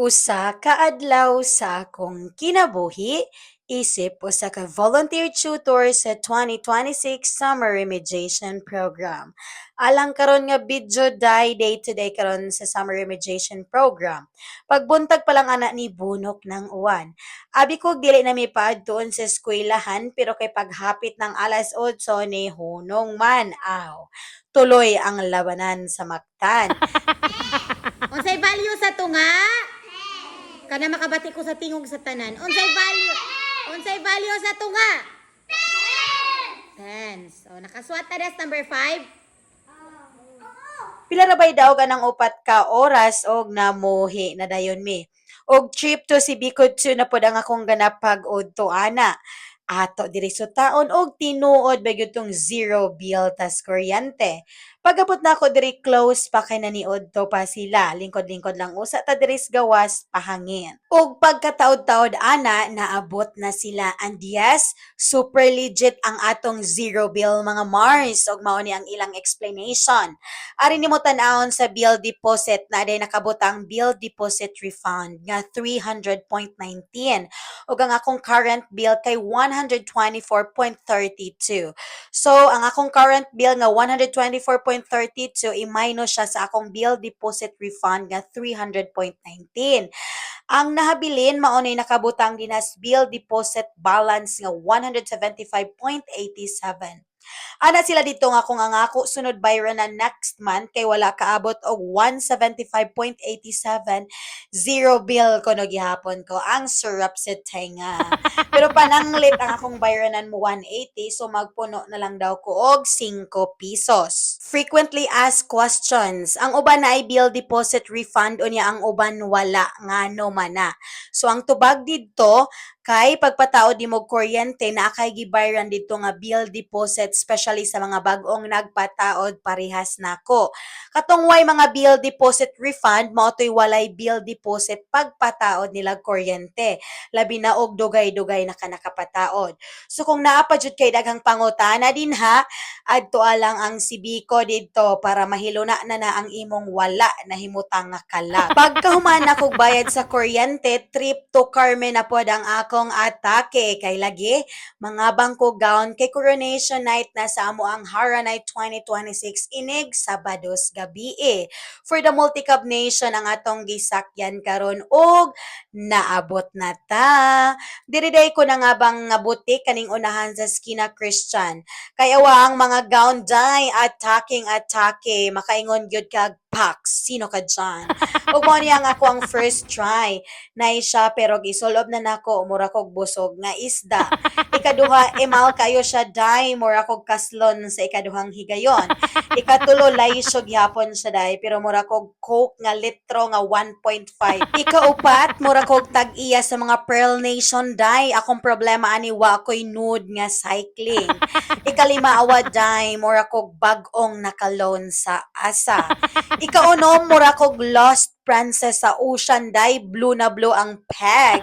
Usa ka adlaw sa akong kinabuhi, isip usa ka volunteer tutor sa 2026 Summer Remediation Program. Alang karon nga video day-to-day karon sa Summer Remediation Program. Pagbuntag pa lang ana ni bunok ng uwan. Abi ko dili na mi paadtuon sa eskwelahan pero kay paghapit ng alas 8 ni hunong man aw. Tuloy ang labanan sa Mactan. Unsay value sa tunga? Kana makabati ko sa tingog sa tanan. Unsay value? Unsay value sa tunga? Tens. O, nakaswat na des number 5. Pila ra bay daw ganang upat ka oras og namuhi na dayon mi. Og trip to si Bicol 2 na pod ang akong ganapag udto ana. Ato diri sa taon og tinuod ba gyud tong zero bill tas kuryente. Pagabot na ako diri close pa kay naniod to pa sila. Lingkod-lingkod lang usa ta diri sa gawas pahangin. Og pagkataod-taod ana naabot na sila and yes, super legit ang atong zero bill mga Mars og mao ni ang ilang explanation. Ari nimo tan-awon sa bill deposit na day nakabutang bill deposit refund nga 300.19 ug ang akong current bill kay 124.32. So ang akong current bill nga 124.32 i-minus siya sa akong bill deposit refund nga 300.19. Ang nahabilin mao nay nakabutang dinas bill deposit balance nga 175.87. Ana sila dito nga kung ang ako sunod bayran na next month kay wala kaabot og 175.87 zero bill ko no gihapon ko ang syrup sa tenga. Pero pananglit ang akong bayranan mo 180 so magpuno na lang daw ko og 5 pesos. Frequently asked questions. Ang uban na ay bill deposit refund unya ang uban wala ngano man na. So ang tubag didto kay pagpataod ni mo kuryente na kay gibayran dito nga bill deposit especially sa mga bag-ong nagpataod parehas nako. Katong way mga bill deposit refund mao toy walay bill deposit pagpataod nila kuryente. Labi na og dugay-dugay na ka nakapataod. So kung naa pa jud kay daghang pangutana dinha, adto lang ang Sibiko didto para mahiluna na ang imong wala nahimutang nga kalab. Pagkahuman ako bayad sa kuryente, trip to Carmen na pod ang akong atake kay lagi mga bangko gown kay coronation night na sa amo ang Hara Night 2026 inig Sabados gabi For the Multicab Nation ang atong gisakyan karon og naabot na ta. Diriday ko na nga bang nga butik kaning unahan sa Skina Christian. Kay awa ang mga gown day atake makaingon gyud kag Pax, sino ka dyan? Ug mo niya nga ako ang first try. Nay siya pero gisulob na nako mura kog busog nga isda. Ikaduha emal kayo siya day mura kog kaslon sa ikaduhang higayon. Ikatulo laisyo gyapon siya day pero mura kog coke nga litro nga 1.5. Ikaupat mura kog tag-iya sa mga Pearl Nation day. Akong problema ani wa ko'y nude nga cycling. Ikalima awa day mura kog bag-ong nakaloan sa asa. Ikaunom mura kog Lost Princess sa Ocean day blue na blue ang peg.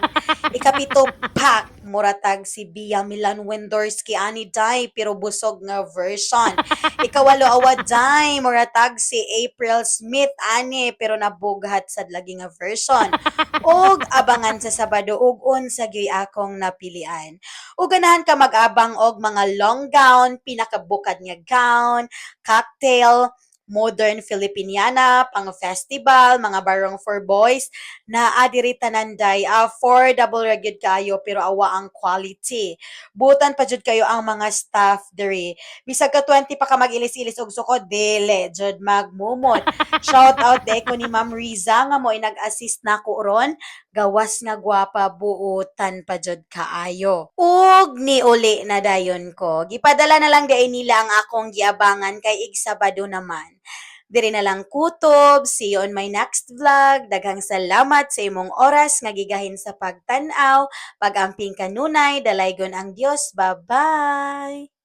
Ikapito pack muratag si Bia Milan Wendorski ani day pero busog nga version. Ikawalo awad day muratag si April Smith ani pero nabughat sad lagi nga version. Og abangan sa Sabado ug unsa gyud akong napilian. Ug ganahan ka mag-abang og mga long gown, pinakabukad nga gown, cocktail, modern Filipiniana, pang festival, mga barong for boys, na adiri tananday, affordable ra gyud kayo pero awa ang quality. Butan pa jud kayo ang mga staff diri. Bisag ka 20 pa ka mag-ilis-ilis og sukod, dili jud magmumot. Shout out de ko ni Ma'am Riza nga mo nag-assist nako ron. Gawas nga gwapa buutan pa jud kaayo. Ug niuli na dayon ko. Gipadala na lang di nila ang akong giabangan kay Sabado naman. Diri na lang kutob. See you on my next vlog. Daghang salamat sa imong oras nga gigahin sa pagtan-aw. Pag-amping kanunay, dalaygon ang Dios. Bye-bye!